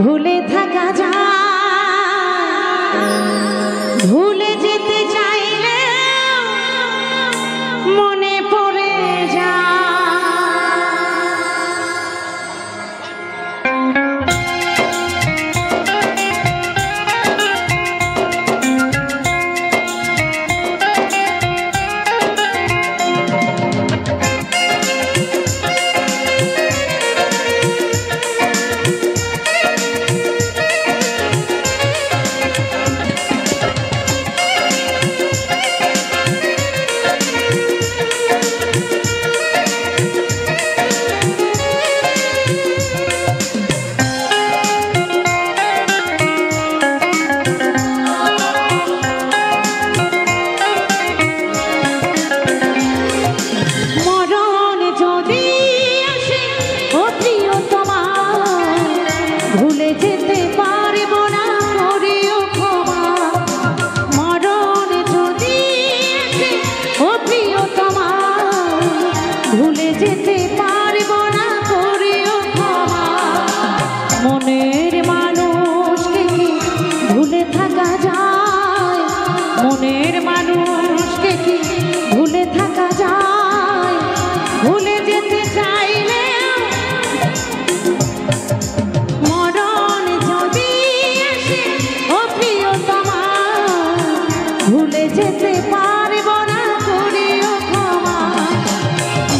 ভুলে থাকা যায়, ভুলে যেতে চাইলে মনে পড়ে যায়। ভুলে যেতে পারবো না, করিও ক্ষমা। মনের মানুষকে কি ভুলে থাকা যায়? মনের মানুষকে কি ভুলে থাকা যায়? ভুলে যেতে চাইলে মরণ যদি আসে ও প্রিয়তমা, ভুলে যেতে পারবো না, করিও ক্ষমা।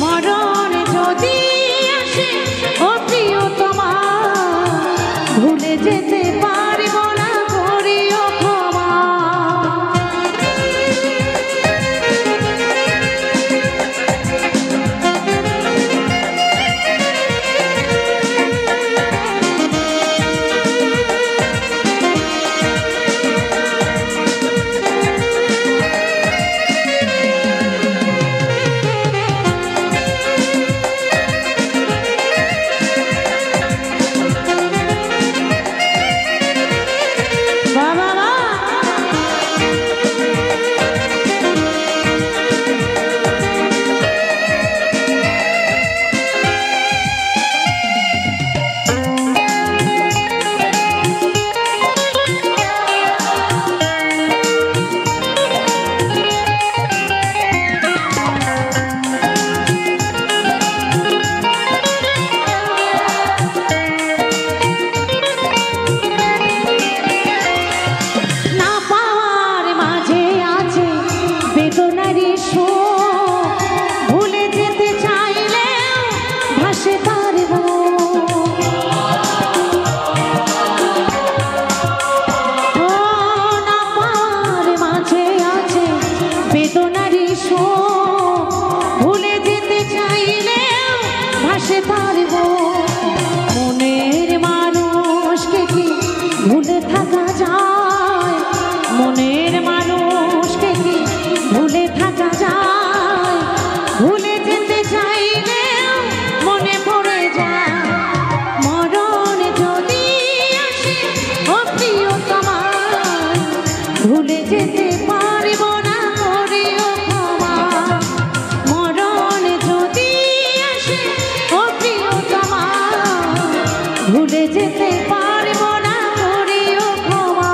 মরণ যদি আসে ও প্রিয়তমা, ভুলে যেতে পারবো না, করিও ক্ষমা। মনের মানুষকে কি ভুলে থাকা যায়? মনের মানুষকে কি ভুলে থাকা যায়? ভুলে যেতে চাইলে মনে পড়ে যায়। মরণ যদি আসে ও প্রিয়তমা, ভুলে যেতে পারবো না, করিও ক্ষমা। মরণ যদি আসে ও প্রিয়তমা, ভুলে যেতে পারবো না, করিও ক্ষমা।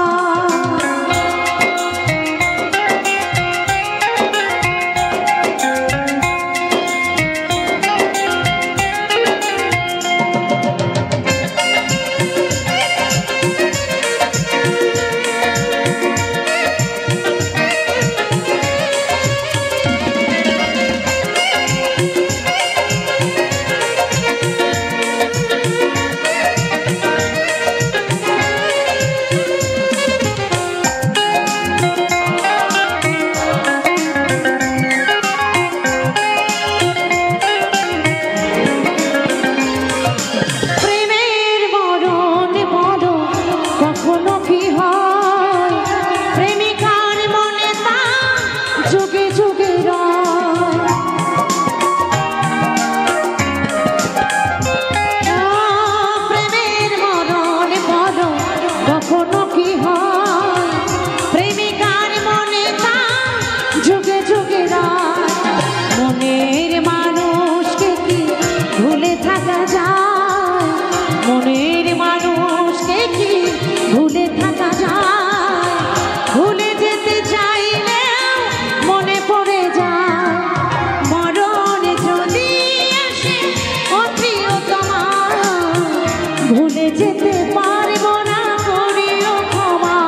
যেতে পারবো না, করিও ক্ষমা।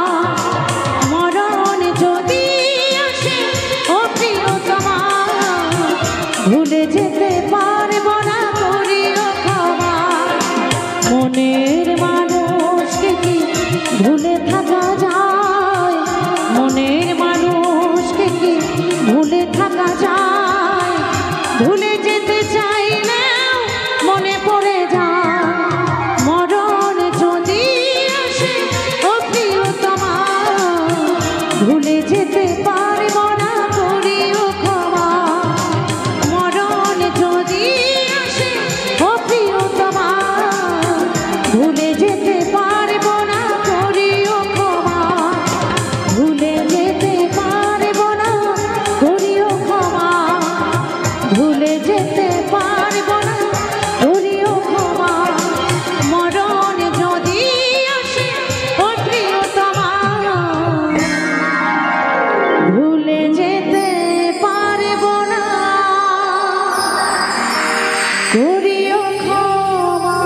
মরণ যদি আসে ও প্রিয়তমা, ভুলে যেতে পারবো না, করিও ক্ষমা। মনের মানুষকে কি ভুলে থাকা যায়? মনের মানুষকে কি ভুলে থাকা যায়? ভুলে যেতে চাইলে মনে পড়ে যায়। মরণ যদি আসে ও প্রিয়তমা, ভুলে যেতে পারবো না, করিও ক্ষমা। মরণ যদি আসে ও প্রিয়তমা, ভুলে যেতে পারবো না, করিও ক্ষমা। ভুলে যেতে পারবো না, করিও ক্ষমা। ভুলে যেতে পারবো না, করিও ক্ষমা। মরণ যদি আসে ও প্রিয়তমা, ভুলে যেতে পারবো না, করিও ক্ষমা।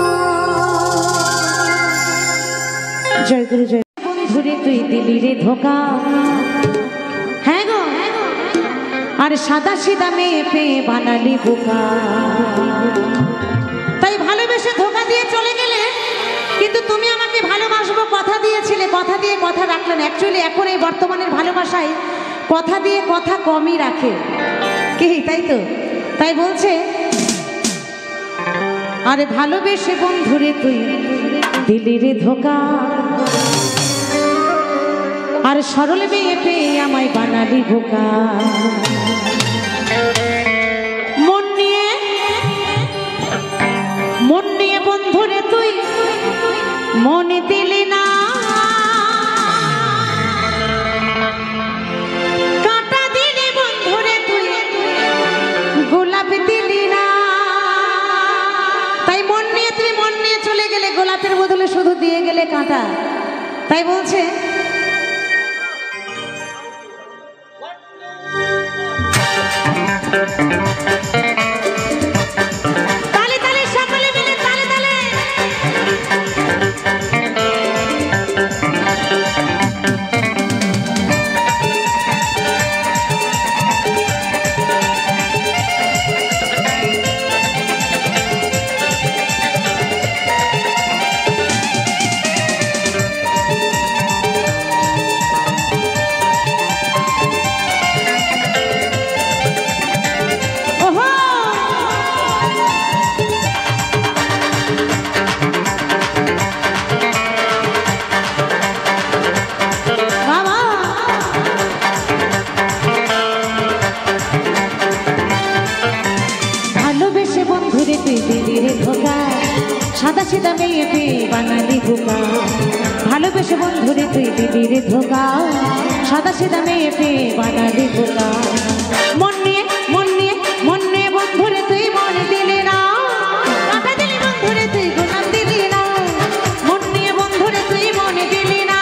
জয় গুরু জয়। বন্ধুরে তুই দিলি রে ধোকা, হ্যাঁ গো, আর সাদা সিধা মেয়ে পেয়ে বানালি বোকা। তাই ভালোবেসে ধোকা দিয়ে চলে গেলে, কিন্তু তুমি আমাকে ভালোবাসবো কথা দিয়েছিলে, কথা দিয়ে কথা রাখলেন। অ্যাকচুয়ালি এখন এই বর্তমানের ভালোবাসায় কথা দিয়ে কথা কমই রাখে কি, তাই তো? তাই বলছে, আরে ভালোবেসে বন্ধুরে তুই দিলি রে ধোকা, আর সরল মেয়ে পেয়ে আমায় বানালি বোকা। মন নিয়ে বন্ধুরে তুই মনে দিলি না, কাঁটা দিলি বন্ধুরে তুই গোলাপ দিলি না। তাই মন নিয়ে তুই মন নিয়ে চলে গেলে, গোলাপের বদলে শুধু দিয়ে গেলে কাঁটা। তাই বলছে, তালে তালে সকলে মিলে তালে তালে। সাদা সিধা মেয়ে পেয়ে বানালি বোকা। ভালোবেসে বন্ধুরে তুই দিলি রে ধোকা, সাদা সিধা মেয়ে পেয়ে বানালি বোকা। মন নিয়ে বন্ধুরে তুই মনে দিলি না, কাঁটা দিলি বন্ধুরে তুই গোলাপ দিলি না। মন নিয়ে বন্ধুরে তুই মনে দিলি না,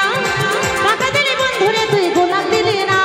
কাঁটা দিলি বন্ধুরে তুই গোলাপ দিলি না।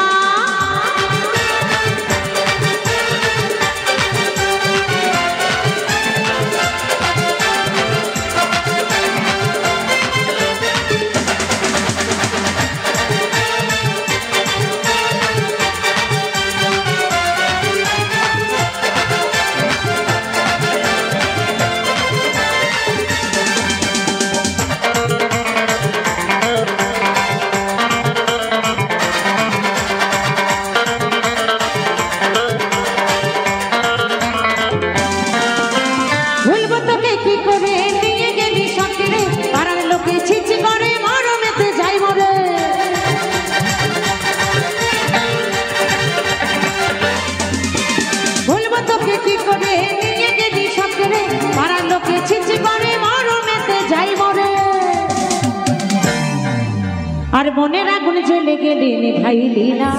আর মনের আগুন জ্বলে গেলে নেভাইলি না।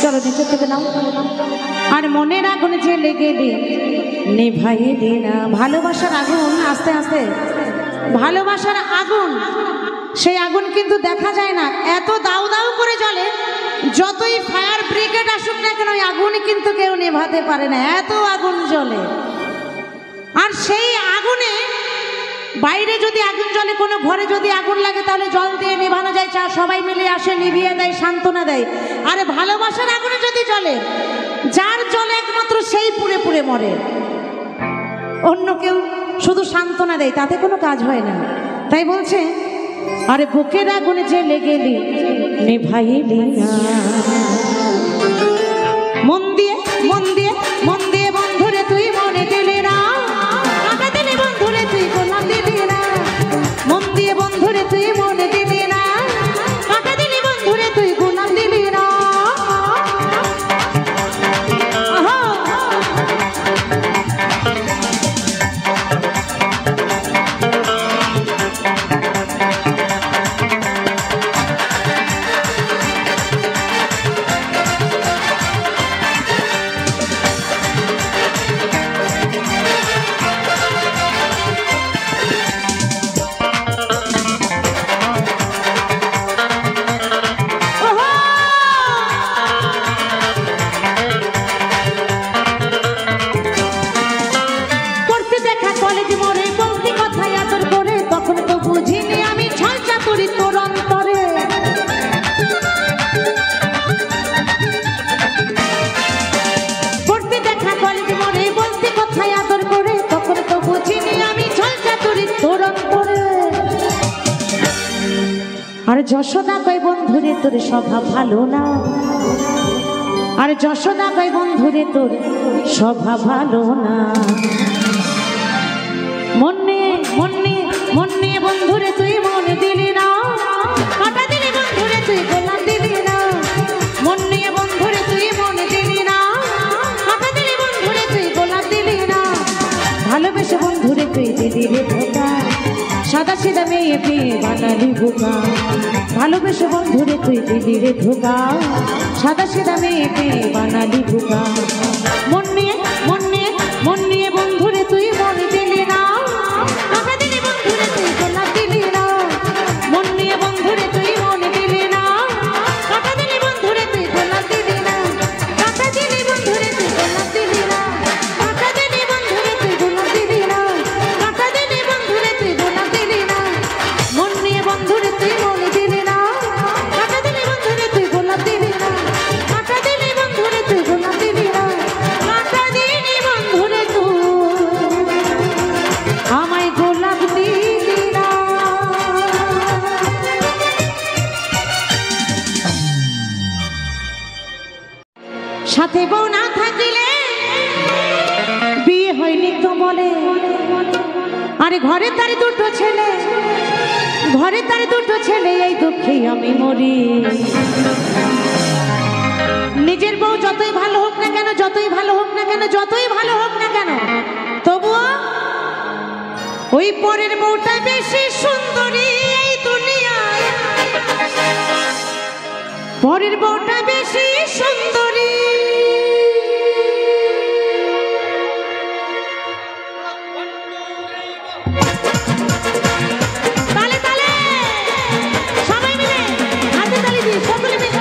চলো নিচে থেকে নাও। আর মনের আগুন জ্বলে গেলে নেভাইলি না। ভালোবাসার আগুন আস্তে আস্তে, ভালোবাসার আগুন, সেই আগুন কিন্তু দেখা যায় না, এত দাউ দাউ করে জ্বলে। যতই ফায়ার ব্রিগেড আসুক না কেন, ওই আগুন কিন্তু কেউ নেভাতে পারে না, এত আগুন জ্বলে। আর সেই আগুনে বাইরে যদি আগুন জ্বলে, কোনো ঘরে যদি আগুন লাগে, তাহলে জল দিয়ে নিভানো যায়, চা সবাই মিলে আসে, নিভিয়ে দেয়, সান্ত্বনা দেয়। আরে ভালোবাসার আগুনে যদি জ্বলে, যার জলে একমাত্র সেই পুড়ে পুড়ে মরে, অন্য কেউ শুধু সান্ত্বনা দেয়, তাতে কোনো কাজ হয় না। তাই বলছে, আরে বুকের আগুনে জ্বলে গেলি নেভাইলি না। মন দিয়ে মন দিয়ে মন দিয়ে বন্ধুরে তুই মনে দিলি না, কাটা দিলি বন্ধুরে তুই গোলাম দিলি না। মন দিয়ে বন্ধুরে তুই মনে দিলি না, কাটা দিলি বন্ধুরে তুই গোলাম দিলি না। আর যশোদা কই বন্ধুরে তোর স্বভাব ভালো না, আর যশোদা কই বন্ধুরে তোর স্বভাব ভালো না। মন নিয়ে মন নিয়ে মন নিয়ে বন্ধুরে তুই মন দিলি না, কাটা দিলি বন্ধুরে তুই গোলাম দিলি না। মন নিয়ে বন্ধুরে তুই মন দিলি না, কাটা দিলি বন্ধুরে তুই গোলাম দিলি না। ভালোবেসে বন্ধুরে তুই দিলি রে ধোকা, সাদা সিধা মেয়ে পেয়ে বানালি বোকা। ভালোবেসে বন্ধুরে তুই দিলি রে ধোকা, সাদা সিধা মেয়ে পেয়ে বানালি বোকা। মন নিয়ে মন নিয়ে মন নিয়ে বন্ধুরে তুই মন দিলি না, কাটা দিলি বন্ধুরে তুই গোলাপ দিলি না। মন নিয়ে বন্ধুরে তুই মন দিলি না, কাটা দিলি বন্ধুরে তুই গোলাপ দিলি না। কাটা দিলি বন্ধুরে তুই গোলাপ দিলি না, কাটা দিলি বন্ধুরে তুই গোলাপ দিলি না, কাটা দিলি বন্ধুরে তুই গোলাপ দিলি না। মন নিয়ে বন্ধুরে তুই মন দিলি না, কাটা দিলি বন্ধুরে তুই গোলাপ দিলি না, কাটা দিলি বন্ধুরে তুই গোলাপ দিলি না, কাটা দিলি বন্ধুরে তুই আমায় গোলাপ দিলি না। সাথে বউ না থাকিলে বিয়ে হয়নি তো বলে, আরে ঘরে তার দুটো ছেলে, ঘরে তার দুটো ছেলে, এই দুঃখে আমি মরি। নিজের বউ যতই ভালো হোক না কেন, যতই ভালো হোক না কেন, যতই ভালো হোক না কেন, তবুও ওই পরের বউটা বেশি সুন্দরী এই দুনিয়ায়, পরের বউটা বেশি সুন্দরী। তালে তালে সবাই মিলে হাতে তালি দিয়ে সকলে মিলে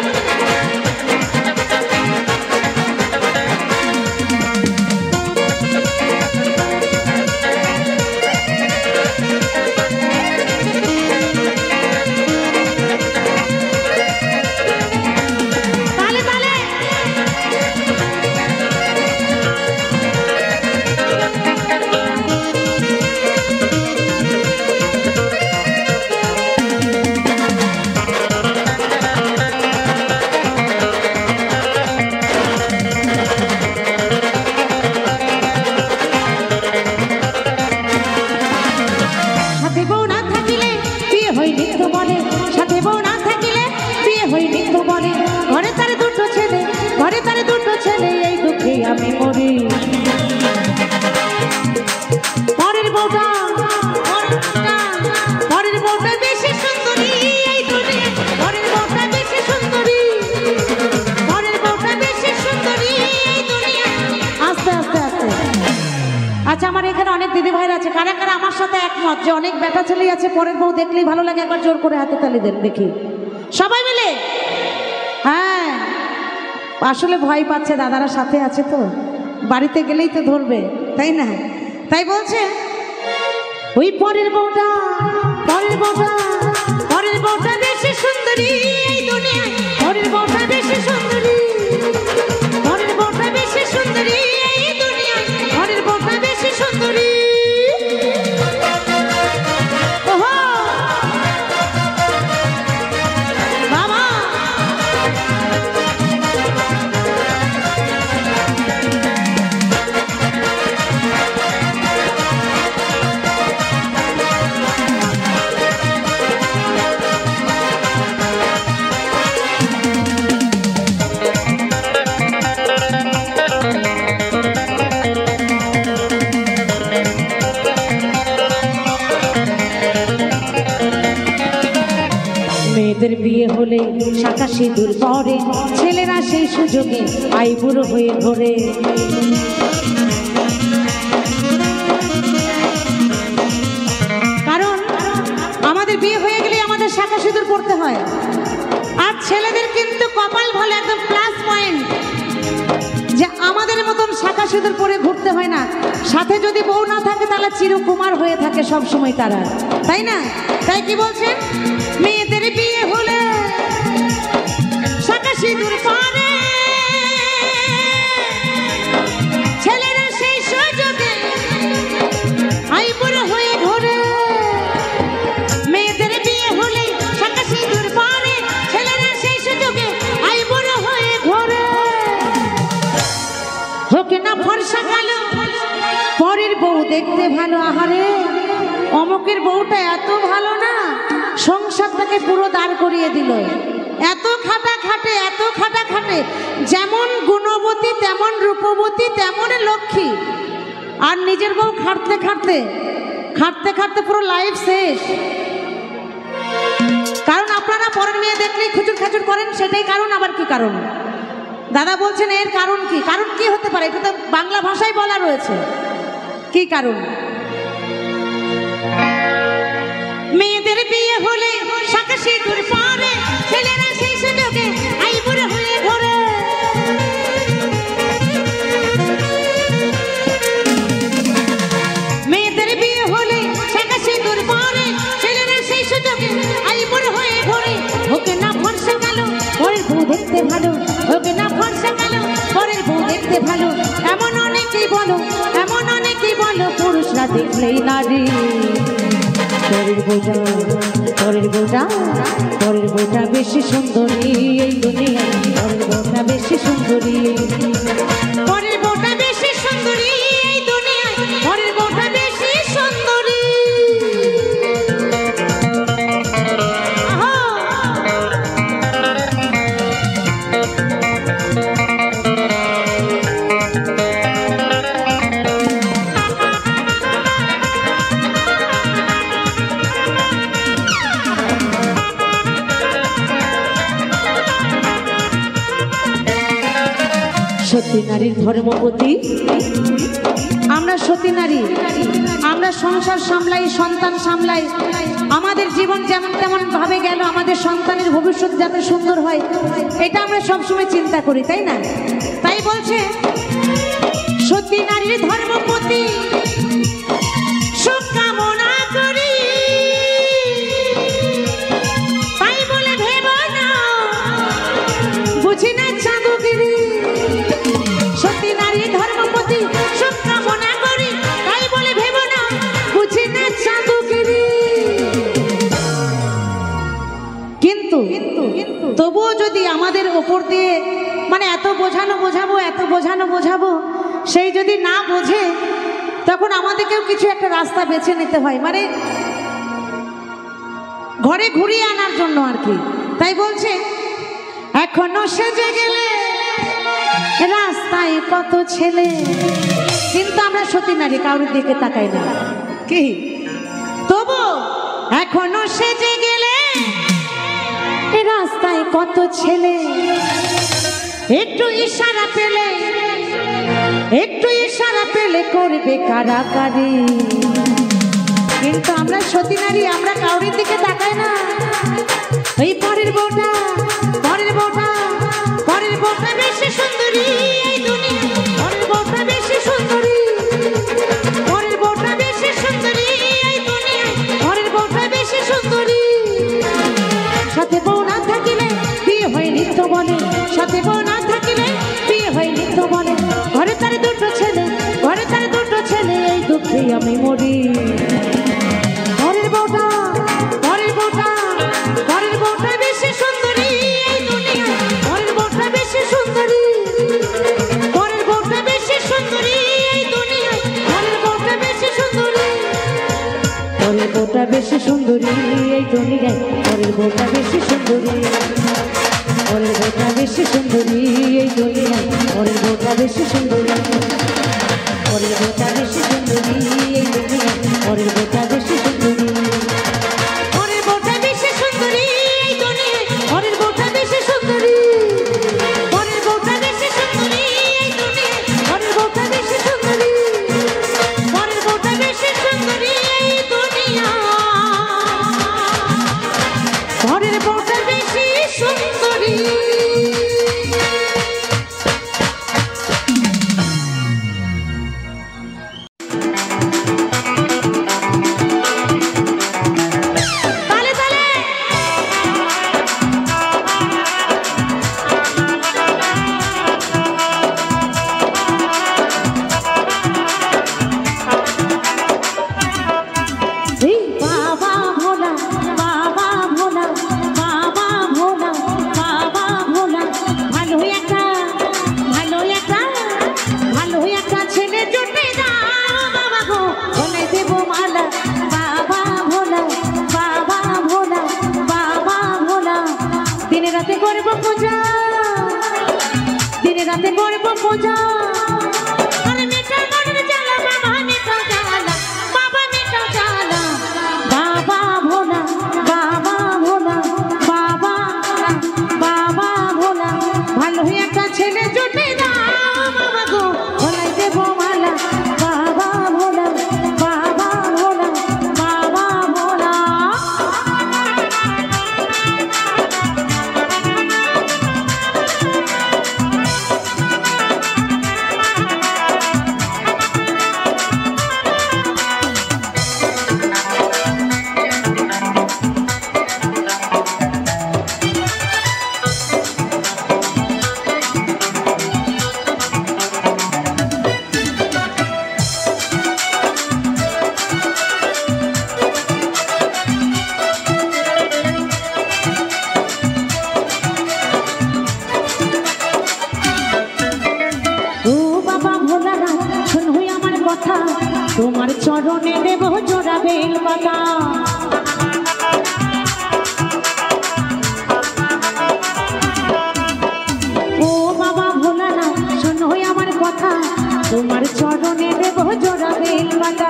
আমি মরি। পরের বউটা পরের বউটা বেশি সুন্দরী এই দুনিয়া, পরের বউটা বেশি সুন্দরী, পরের বউটা বেশি সুন্দরী এই দুনিয়া। আস্তে আস্তে আস্তে আচ্ছা, আমার এখানে অনেক দিদি ভাইরা আছে, কারা কারা আমার সাথে একমত যে অনেক বেটা ছেলেই আছে পরের বউ দেখলেই ভালো লাগে? একবার জোর করে হাতে তালি দেন দেখি সবাই মিলে। হ্যাঁ, আসলে ভয় পাচ্ছে, দাদারা সাথে আছে তো, বাড়িতে গেলেই তো ধরবে, তাই না? তাই বলছে ওই পরের বউটা বেশি সুন্দরী এই দুনিয়ায়, পরের বউটা বেশি সুন্দরী, পরের বউটা বেশি সুন্দরী এই দুনিয়ায়, পরের বউটা বেশি সুন্দরী। মেয়েদের বিয়ে হলে শাঁখা সিঁদুর পরে, ছেলেরা সেই সুযোগে আইবুড়ো হয়ে ঘোরে। কারণ আমাদের বিয়ে হয়ে গেলে আমাদের শাঁখা সিঁদুর পড়তে হয়। আর ছেলেদের কিন্তু কপাল ভালো, একদম প্লাস পয়েন্ট, যে আমাদের মতন শাঁখা সিঁদুর পরে ঘুরতে হয় না। সাথে যদি বউ না থাকে তাহলে চিরকুমার হয়ে থাকে সব সময় তারা, তাই না? তাই কি বলছেন, মেয়েদের বিয়ে হলে শাঁখা সিঁদুর পরে, ছেলেরা সেই সুযোগে আইবুড়ো হয়ে ঘোরে। মেয়েদের বিয়ে হলে শাঁখা সিঁদুর পরে, ছেলেরা সেই সুযোগে আইবুড়ো হয়ে ঘোরে। হোকে না ফর্সা কালো, পরের বউ দেখতে ভালো। আহারে, অমুকের বউটা এত ভালো না, সংসারটাকে পুরো দাঁড় করিয়ে দিল। এত খাটা খাটে, এত খাটা খাটে, যেমন গুণবতী তেমন রূপবতী তেমন লক্ষ্মী। আর নিজের বউ খাটতে খাটতে খাটতে খাটতে পুরো লাইফ শেষ। কারণ আপনারা পরের মেয়ে দেখলেই খুচুর খাচুর করেন, সেটাই কারণ। আবার কি কারণ দাদা বলছেন, এর কারণ কি? কারণ কি হতে পারে? এটা তো বাংলা ভাষায় বলা রয়েছে। কি কারণ? মেয়েদের বিয়ে হলে শাঁখা সিঁদুর পরে, ছেলেরা সেই সুযোগে আইবুড়ো হয়ে ঘোরে। মেয়েদের বিয়ে হলে শাঁখা সিঁদুর পরে, ছেলেরা সেই সুযোগে আইবুড়ো হয়ে ঘোরে। ওকে না ফর্সা কালো, পরের বউ দেখতে ভালো। ওকে না ফর্সা কালো, পরের বউ দেখতে ভালো। এমন অনেকেই বলো, এমন অনেকেই বলো, পুরুষরা দেখলেই নারী। পরের বউটা, পরের বউটা, পরের বউটা বেশি সুন্দরী এই দুনিয়ায়, পরের বউটা বেশি সুন্দরী, পরের বউটা বেশি সুন্দরী এই দুনিয়ায়, পরের বউটা বেশি সুন্দরী। সতী নারীর ধর্মপতি আমরা, সতী নারী আমরা সংসার সামলাই, সন্তান সামলাই। আমাদের জীবন যেমন তেমন ভাবে গেল, আমাদের সন্তানের ভবিষ্যৎ যাতে সুন্দর হয়, এটা আমরা সবসময় চিন্তা করি, তাই না? তাই বলছে সতী নারীর ধর্মপতি সুখ কামনা করি, তাই বলে ভেব না বুঝি না চাঁদগিরি। সতী নারীর ধর্মপতি সুখ কামনা করি, তাই বলে ভেব না বুঝি না চাঁদগিরি। কিন্তু তবুও যদি আমাদের ওপর দিয়ে মানে এত বোঝানো বোঝাবো, এত বোঝানো বোঝাবো, সেই যদি না বোঝে, তখন আমাদেরকেও কিছু একটা রাস্তা বেছে নিতে হয়, মানে ঘরে ঘুরিয়ে আনার জন্য আর কি। তাই বলছে এখনো সেজে গেলে রাস্তায় কত ছেলে, কিন্তু আমরা সতী নারী কারোর দিকে তাকাই না কি। তবু এখনো সেজে গেলে রাস্তায় কত ছেলে, একটু ইশারা পেলে, একটু ইশারা পেলে করবে কারাকারি। কিন্তু আমরা সতী নারী, আমরা কাউরির দিকে তাকাই না। এই পরের বউটা, পরের বউটা, পরের বউটা বেশি সুন্দরী এই দুনিয়া, পরের বউটা বেশি সুন্দরী, পরের বউটা বেশি সুন্দরী এই দুনিয়া। পরের বউটা বেশি সুন্দরী এই দুনিয়ায়, পরের বউটা বেশি সুন্দরী, পরের বউটা বেশি সুন্দরী এই দুনিয়ায়, পরের বউটা বেশি সুন্দরী, পরের বউটা বেশি সুন্দরী এই দুনিয়ায়, পরের বউটা বেশি সুন্দরী, পরের বউটা বেশি সুন্দরী এই দুনিয়ায়, পরের বউটা বেশি সুন্দরী, পরের বউটা বেশি সুন্দরী এই দুনিয়ায়, পরের বউটা বেশি সুন্দরী, পরের বউটা বেশি সুন্দরী এই দুনিয়ায়, পরের বউটা বেশি সুন্দরী। তোমার চরণে দেব জোড়া বেল পাতা, ও বাবা ভোলানাথ শোনো আমার কথা, তোমার চরণে দেব জোড়া বেল পাতা,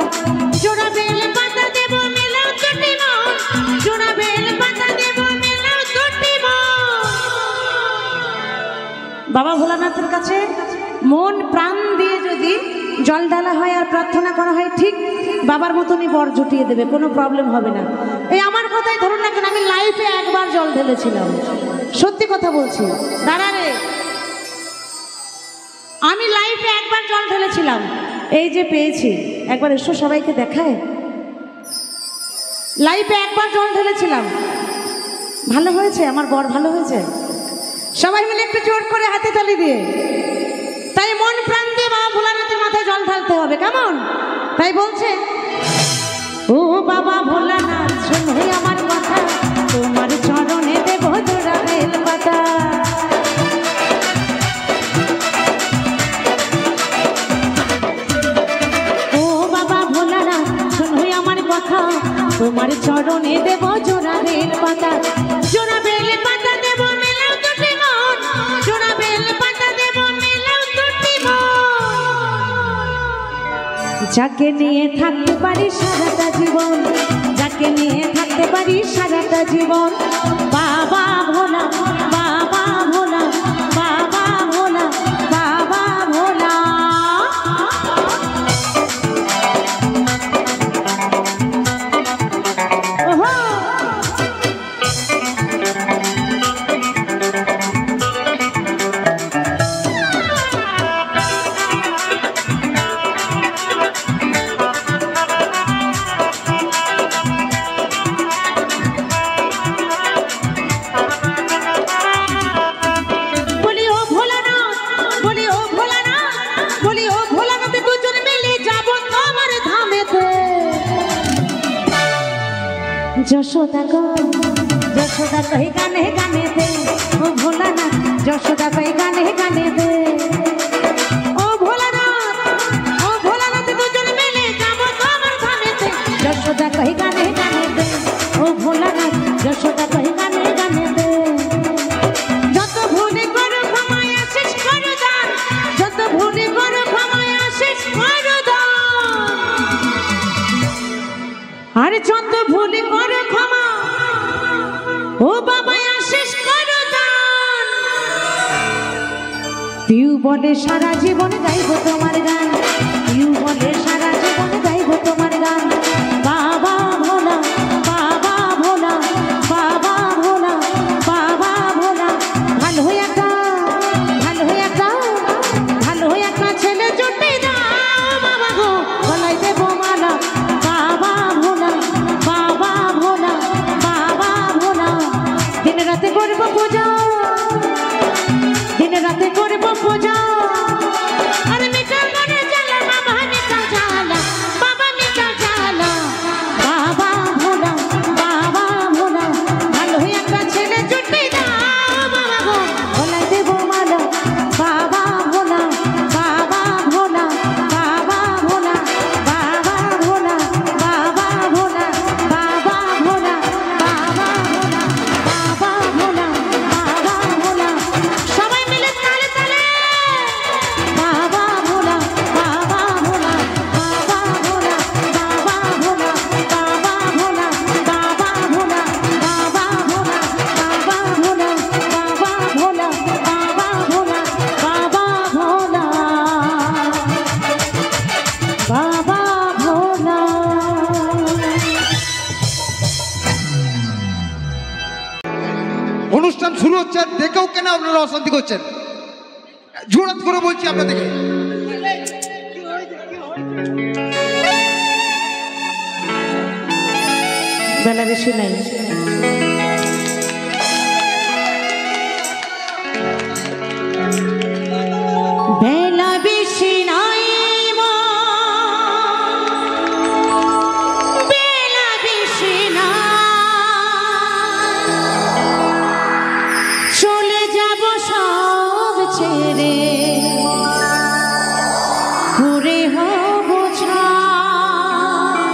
জোড়া বেল পাতা দেব মেলাও দুটি মন, জোড়া বেল পাতা দেব মেলাও দুটি মন। বাবা ভোলানাথের কাছে মন প্রাণ দিয়ে যদি জল ঢালা হয় আর প্রার্থনা করা হয়, ঠিক বাবার মতনই বর জুটিয়ে দেবে, কোনো প্রবলেম হবে না। এই আমার কথাই ধরুন না কেন, আমি লাইফে একবার জল ঢেলেছিলাম, সত্যি কথা বলছি। দাঁড়া রে, আমি লাইফে একবার জল ঢেলেছিলাম, এই যে পেয়েছি। একবার এসো সবাইকে দেখায়, লাইফে একবার জল ঢেলেছিলাম, ভালো হয়েছে, আমার বর ভালো হয়েছে। সবাই মিলে একটু জোর করে হাতে তালি দিয়ে, তাই মন প্রাণ দিয়ে বাবা ভোলানাথের মাথায় জল ঢালতে হবে, কেমন? তাই বলছে, ও বাবা ভোলানাথ শোনো আমার কথা, তোমার চরণে দেব জোড়া বেল পাতা, ও বাবা ভোলানাথ শোনো আমার কথা, তোমার চরণে দেব জোড়া বেল পাতা, জোড়া বেল পাতা দেব মেলাও দুটি মন, জোড়া বেল পাতা দেব মেলাও দুটি মন। যাকে নিয়ে থাকতে পারি সারাটা জীবন, যাকে নিয়ে থাকতে পারি সারাটা জীবন, বাবা ভোলা, বাবা ভোলা, বাবা ভোলা, বাবা ভোলা। যশোদা গো যশোদা কই গানে গানে দে, ও ভোলানাথ যশোদা কই গানে গানে দে, ও ভোলানাথ দুজন মিলে যাবো তোমার ধামেতে, যশোদা কহে গানে গানে দে ও ভোলানাথ যশোদা কহে গানে গানে দে যত ভুলে করো ক্ষমায় আশিস করো দান যত ভুলে করো ক্ষমায় আশিস করো দান আর যত ভুলে করো ক্ষমা ও বাবা আশিস করো দান পিউ বলে সারা জীবন গাইব তোমার গান পিউ বলে সারা জীবন গাইব তোমার গান বাবা ভোলা বাবা ভোলা বাবা ভোলা বাবা ভোলা ভালো একটা ছেলে জুটি দাও বাবা গো গলায় দেব মালা বাবা ভোলা বাবা ভোলা বাবা ভোলা দিন রাতে করব পূজা দিন রাতে করব পূজা আর মিটার মনে জ্বালা বাবা মিটার জ্বালা বাবা মিটার জ্বালা বাবা ভোলা ভালো একটা ছেলে জুটি দাও বাবা গো গলায় দেব মালা বাবা ভোলা বাবা ভোলা বাবা ভোলা বাবা ভোলা বাবা ভোলা বাবা ভোলা বাবা ভোলা বাবা ভোলা সবাই মিলে তালে তালে বাবা ভোলা বাবা ভোলা বাবা ভোলা বাবা ভোলা বাবা ভোলা বাবা ভোলা বাবা ভোলা বাবা ভোলা বাবা ভোলা বাবা ভোলা বাবা ভোলা বাবা ভোলা। অনুষ্ঠান শুরু হচ্ছে দেখেও কেন আপনারা অশান্তি করছেন জোরাত করে বলছি আপনাদেরকে বেলা বেশি নাই বেলা বেশি নাই মা, বেলা বেশি নাই চলে যাব সব ছেড়ে ঘুরে হব ছাই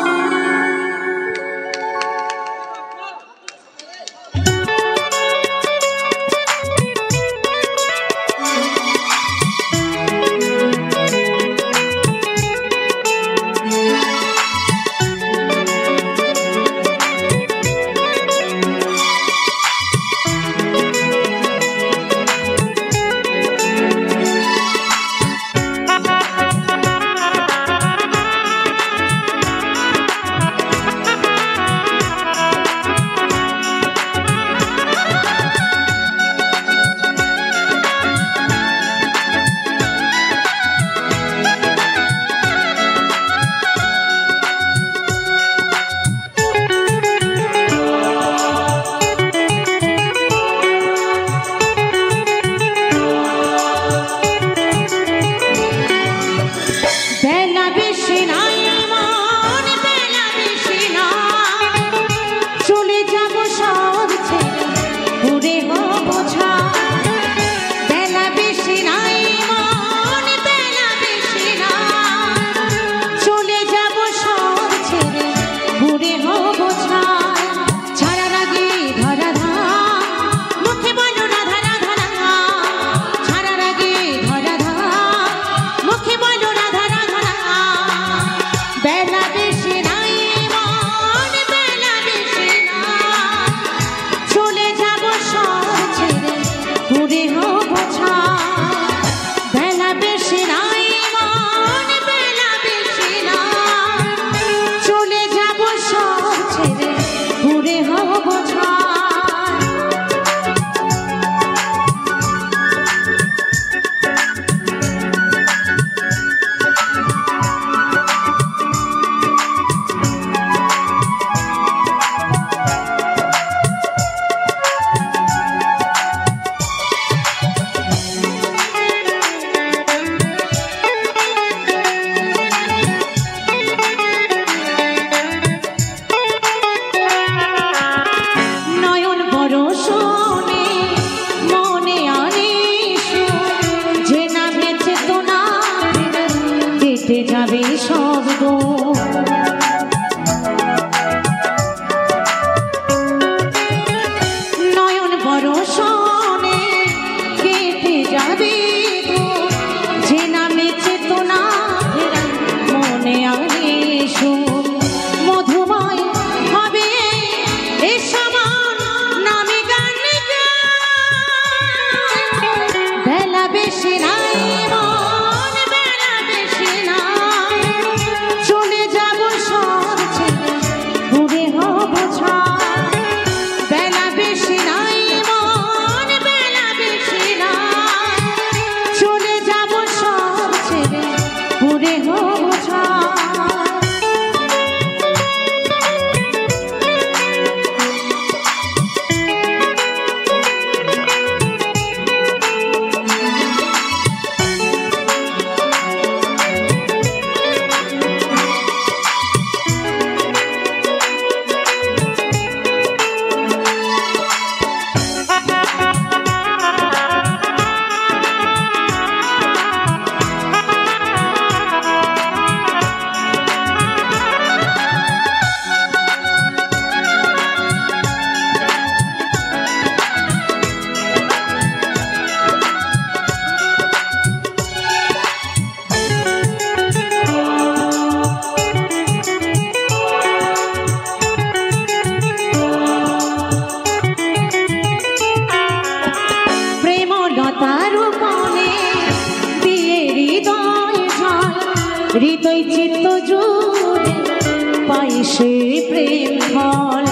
সে প্রেম ফল।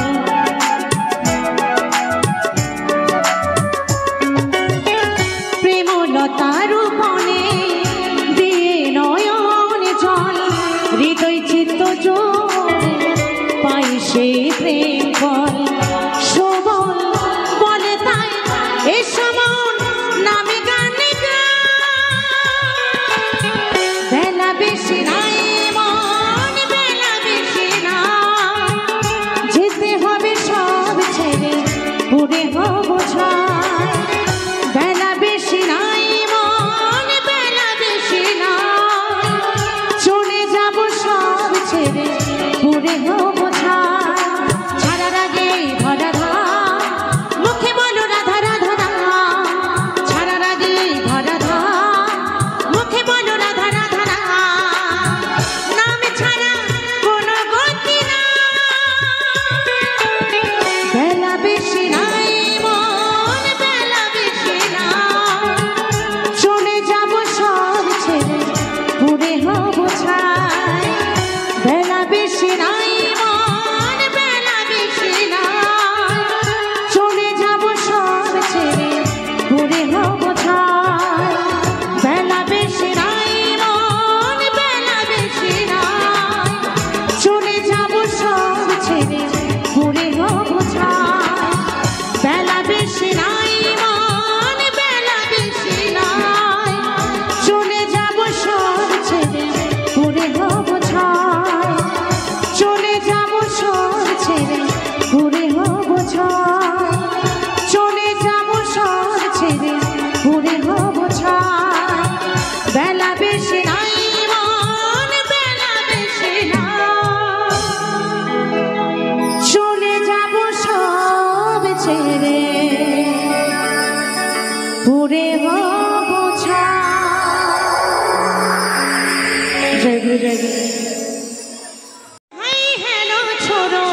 প্রেমলতার বনে দিয়ে নয়ন জল, হৃদয় চিত্ত জোড়ে পাই সে প্রেম ফল। শোভন বলে তাই এ সমন নামে গানে বেলা বেশি নাই মন, বেলা বেশি না, যেতে হবে সব ছেড়ে পুরে হব ছাই। বেলা বেশি নাই মন, বেলা বেশি না, চলে যাব সব ছেড়ে পুরে হব ছাই। ছাড়ার আগে ধরা ধার, মুখে বলো রাধা রাধা নাম। ছাড়ার আগে ধরা ধার, মুখে বলো রাধা রাধা নাম। নাম ছাড়া কোনো গতি না, বেলা বেশি নাই মন, বেলা বেশি না, চলে যাব সব ছেড়ে পুরে হব ছাই। বেলা বেশি নাই মন, বেলা বেশি না, চলে যাব সব ছেড়ে পুরে হব ছাই। বেলা বেশি নাই মন, বেলা বেশি না, চলে যাব সব ছেড়ে পুরে হব ছাই। বেলা বেশি নাই মন, বেলা বেশি নাই, চলে যাব সব ছেড়ে পুরে হব ছাই। চলে যাব সব ছেড়ে পুরে হব ছাই। চলে যাব সব ছেড়ে পুরে হব ছাই। বেলা বেশি নাই মন, বেলা বেশি না, চলে যাব সব ছেড়ে পুরে হব ছাই। জয় গুরু, জয় গুরু। হাই হ্যালো ছোড়ো,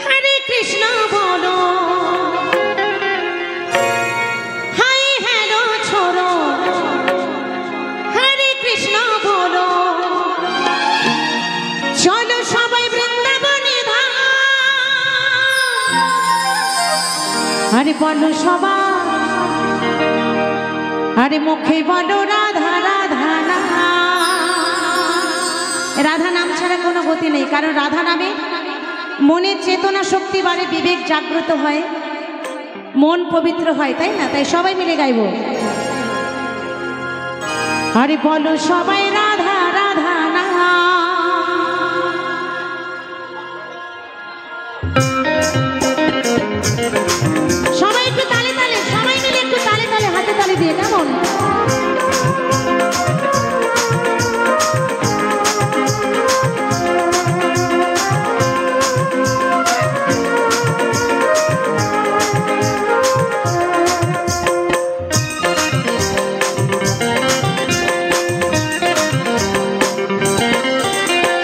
হরে কৃষ্ণ বলো। হাই হ্যালো ছোড়ো, হরে কৃষ্ণ বলো। চলো সবাই বৃন্দাবনে ধাম, আরে বলো সবাই, আরে মুখে বলো রাধা রাধা নাম। রাধা নাম ছাড়া কোনো গতি নেই, কারণ রাধা নামে মনের চেতনা শক্তি বাড়ে, বিবেক জাগ্রত হয়, মন পবিত্র হয়, তাই না? তাই সবাই মিলে গাইব। আরে বলো সবাই রাধা রাধা নাম। সবাই একটু তালে তালে, সবাই মিলে একটু তালে তালে, হাতে তালে দিয়ে, কেমন?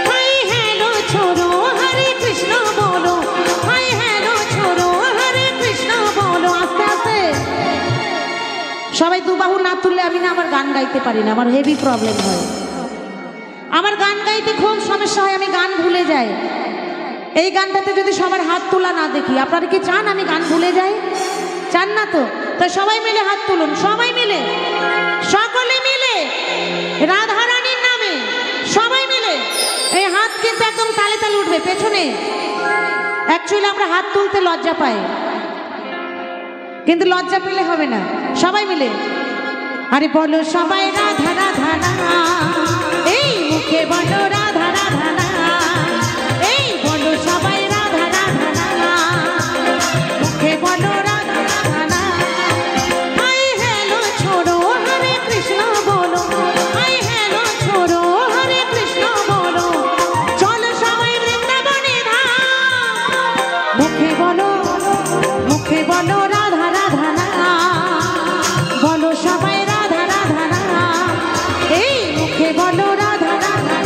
হাই হ্যালো ছোড়ো, হরে কৃষ্ণ বলো। হাই হ্যালো ছোড়ো, হরে কৃষ্ণ বলো। আস্তে আস্তে সবাই দুবাহু না তুললে আমি না আমার গান গাইতে পারি না, আমার হেভি প্রবলেম হয়। আমার গান গাইতে খুব সমস্যা হয়, আমি গান ভুলে যাই। এই গানটাতে যদি সবার হাত তোলা না দেখি, আপনারা কি চান আমি গান ভুলে যাই? চান না তো? তো সবাই মিলে হাত তুলুন, সবাই মিলে, সকলে মিলে রাধা রানীর নামে সবাই মিলে। এই হাত কিন্তু একদম তালে তালে উঠবে পেছনে। অ্যাকচুয়ালি আমরা হাত তুলতে লজ্জা পাই, কিন্তু লজ্জা পেলে হবে না, সবাই মিলে। আরে বলো সবাই রাধা রাধা নাম, এই মুখে বলো রাধা রাধা নাম। এই বলো সবাই রাধা রাধা নাম, মুখে বলো রাধা রাধা নাম। হাই হ্যালো ছোড়ো, হরে কৃষ্ণ বলো। হাই হ্যালো ছোড়ো, হরে কৃষ্ণ বলো। চলো সবাই বৃন্দাবনে ধাম, মুখে বলো, মুখে বলো রাধা রাধা নাম। বলো সবাই রাধা রাধা নাম, এই মুখে বলো রাধা রাধা।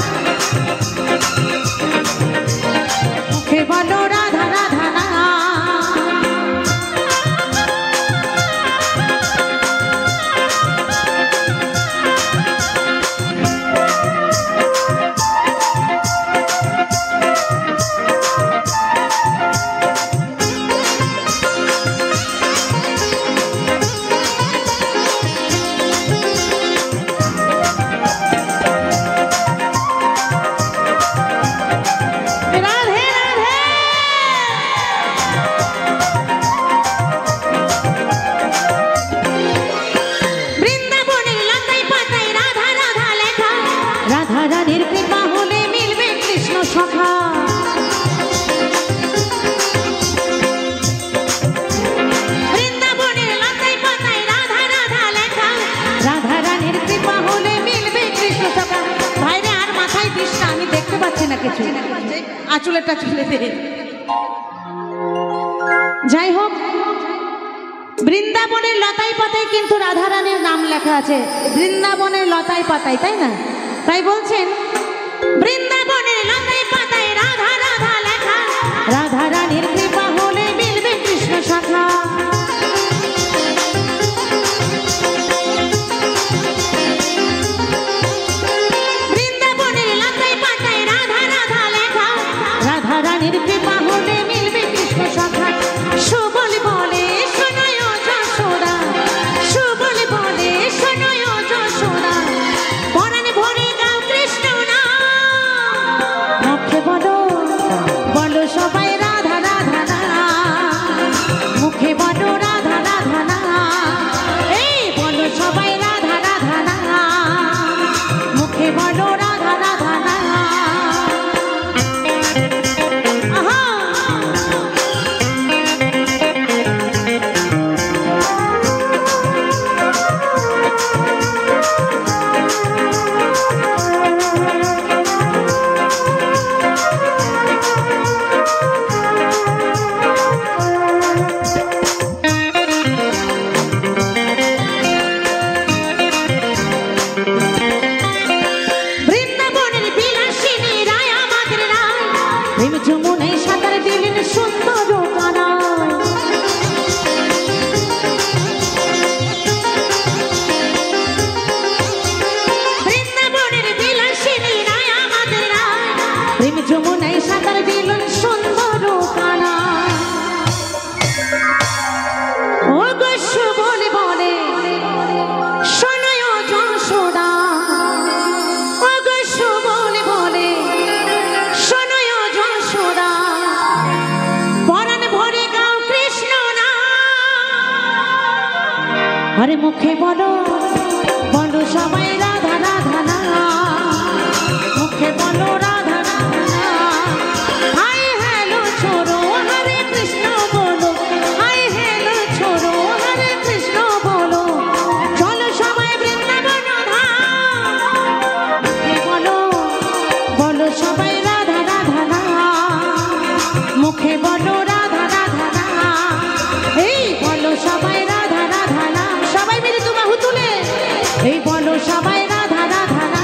কিছু, আঁচলেরটা চলে দে। যাই হোক, বৃন্দাবনের লতায় পাতায় কিন্তু রাধারানীর নাম লেখা আছে, বৃন্দাবনের লতায় পাতায়, তাই না? তাই বলছেন বৃন্দাবনের লতায় পাতায় রাধা রাধা লেখা, রাধারানীর কৃপা হলে মিলবে কৃষ্ণ শাখা। বৃন্দাবনের লতায় পাতায় রাধা রাধা লেখা, রাধারানীর কৃপা হলে মিলবে কৃষ্ণ শাখা। সুবল বলে শোনায় যশোদা, সুবল বলে শোনায় যশোদা, পরাণ ভরে গাও কৃষ্ণ নাম। মুখে বলো বলো সবাই রাধা রাধা না, মুখে বলো রাধা রাধা না, এই বলো সবাই রাধা রাধা না, মুখে বলো রাধা রাধা না। আহা বৃন্দাবনের বিলাসিনী রায় আমাদের রায়, প্রেম যমুনায় সাঁতার দিলেন সুন্দর কানায়। বৃন্দাবনের বিলাসিনী রায় আমাদের রায়, প্রেম যমুনায় সাঁতার দিলেন সুন্দর কানায়। ও গো সুবল বলে শোনায় যশোদা, ও গো সুবল বলে শোনায় যশোদা, পরাণ ভরে গাও কৃষ্ণ নাম। আরে মুখে বলো বলো সবাই রাধা রাধা না, মুখে বলো রাধা রাধা না। হাই হ্যালো ছোড়ো হরে কৃষ্ণ বলো, হাই হ্যালো ছোড়ো হরে কৃষ্ণ বলো, চলো সবাই বৃন্দাবন ধাম। মুখে বলো বলো সবাই রাধা রাধা না, মুখে বলো রাধা রাধা না, এই বলো সবাই রাধা রাধা না। সবাই মিলে দু বাহু তুলে এই বলো সবাই রাধা রাধা না,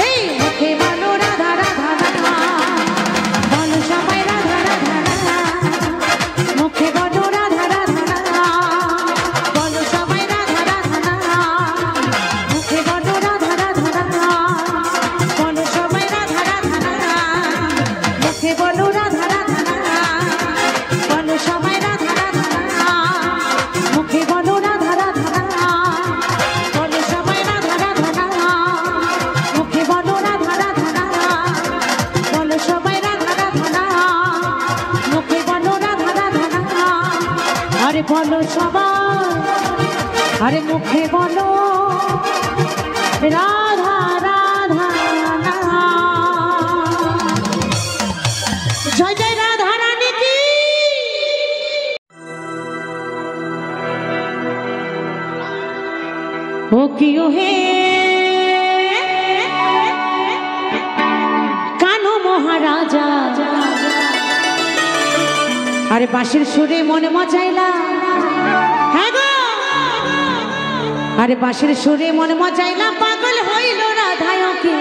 এই মুখে বলো রাধা রাধা না, বলো সবাই রাধা রাধা না, মুখে বলো রাধা রাধা না, বলো সবাই রাধা রাধা না, মুখে বলো রাধা রাধা না, বলো সবাই রাধা রাধা না, মুখে বলো রাধা রাধা না, বলো সবাই রাধা রাধা না, মুখে বলো রাধা রাধা না, বলো সবাই রাধা রাধা না, মুখে বলো রাধা রাধা না, বলো সবাই রাধা রাধা না, মুখে বলো রাধা রাধা না। আরে বলো সবাই, আরে মুখে বলো রাধা রাধা না। জয় জয় রাধা রানী কি। ও কিও হে কানু মহারাজা, আরে বাঁশির সুরে মন মজাইলা, হ্যাঁ গো, আরে বাঁশির সুরে মন মজাইলা, পাগল হইল রাধায় কি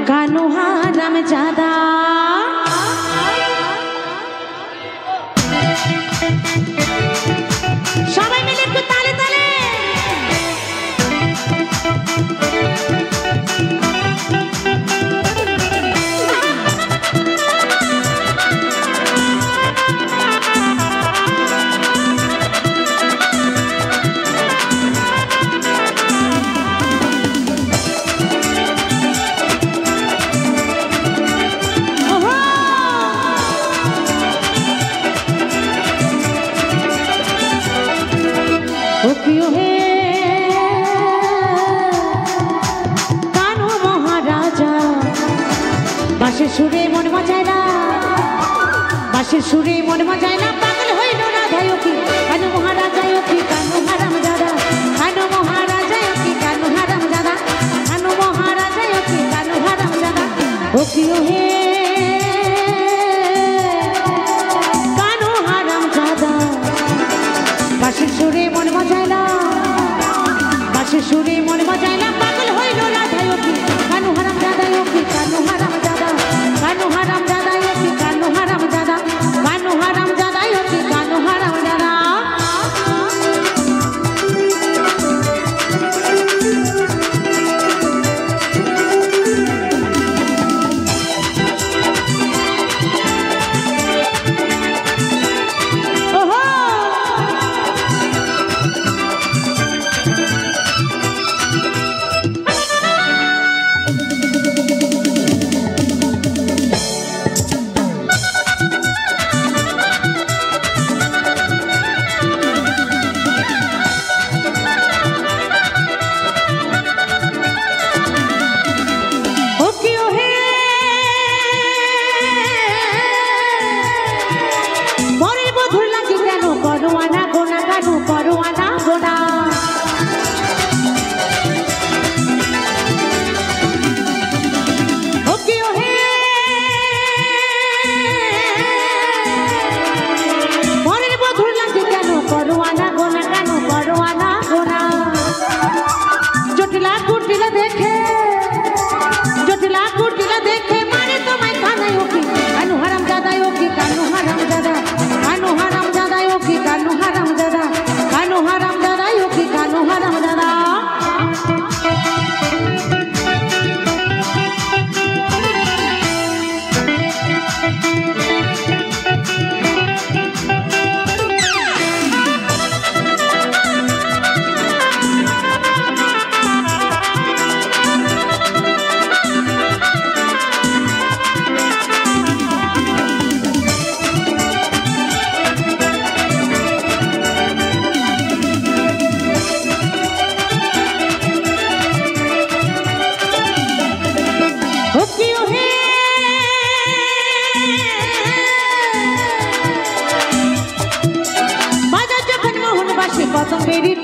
কানু হারাম জাদা। সবাই মিলে একটু তালে তালে। ও প্রিয় হে কানু মহারাজা, বাঁশির সুরে মন মজাইলা, বাঁশির সুরে মন মজাইলা, পাগল হইল রাধায় কি কানু মহারাজায় কি কানু হারাম জাদা, কানু মহারাজায় কি কানু হারাম জাদা, কানু মহারাজায় কি কানু হারাম জাদা। ও কিও হে কানু হারাম জাদা বাঁশির সুরে মন মজাইলা বাঁশির সুরে মন মজাইলা পাগল হইল রাধায় কি কানু হারাম জাদা কি কানু হারাম জাদা কানু হারাম জাদা কি কানু হারাম জাদা কানু হারাম জাদা কি কানু হারাম জাদা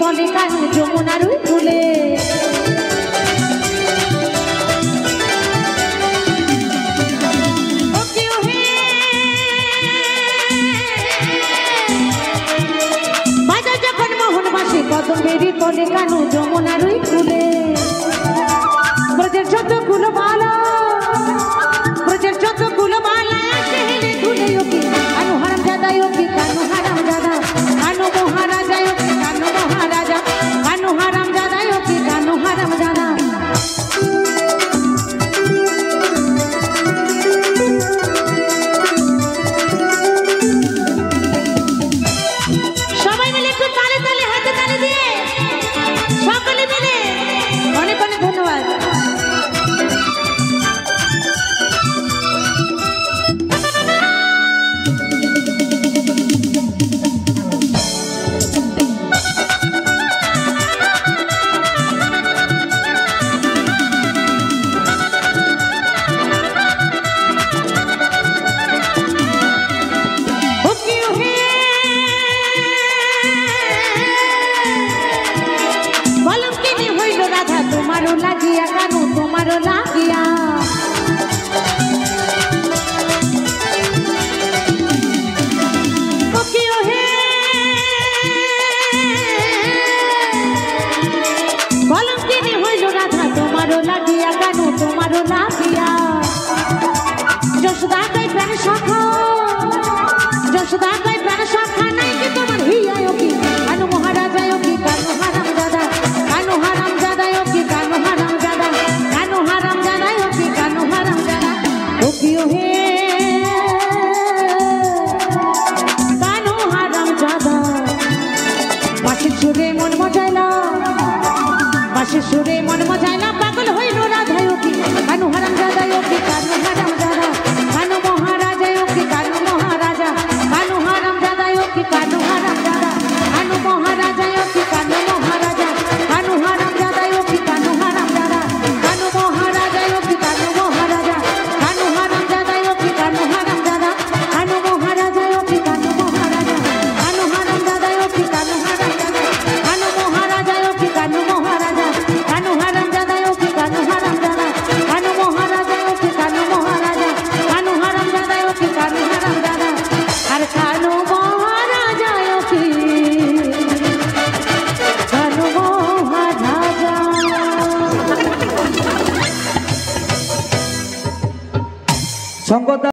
পলে কানু যমুনার ফুলে বাজা যখন মোহন মাসে কদম বেরি পলে কানু যমুনার ফুলে ব্রজের যতগুলো মালা ব্রজের যতগুলো মালা আসে হেলে ধুলে কি কানু হারাম জাদা কি কানু হারাম জাদা কানু মহারাজা কানু মহারাজা কানু হারাম জাদা কি কানু হারাম জাদা সবাই মিলে একটু তালে তালে হাতে তালে দিয়ে সকলে মিলে অনেক অনেক ধন্যবাদ। তোমারও লাগিয়া কানু তোমারও লাগিয়া কলঙ্কিনী হইল রাধা তোমারও লাগিয়া কানু তোমারও লাগিয়া যশোদা কই প্রাণ সখা যশোদা কই প্রাণ সখা নাই কি তোমার হিয়ায় কি কানু মহারাজা কি কানু হারাম দাদা কানু হারাম দাদা কি কানু হারাম দাদা কানু হারাম দাদা কি কানু হারাম দাদা ও কিও হে কানু হারাম দাদা বাঁশির সুরে মন মজাইলা বাঁশির সুরে মন মজাইলা পাগল হইল রাধায় কি কানু হারাম দাদা কি কানু হারাম দাদা কানু মহারাজা কি কানু মহারাজা কানু হারাম দাদা কি কানু হারাম দাদা কানু মহারাজা কি কানু মহারাজা কানু হারাম দাদা কি কানু হারাম দাদা কানু মহারাজা কি কানু মহারাজা কানু হারাম দাদা কি কানু হারাম দাদা কানু মহারাজা কি কানু মহারাজা কানু হারাম দাদা কি কানু হারাম দাদা কানু মহারাজা কি কানু মহারাজা কানু হারাম শঙ্কর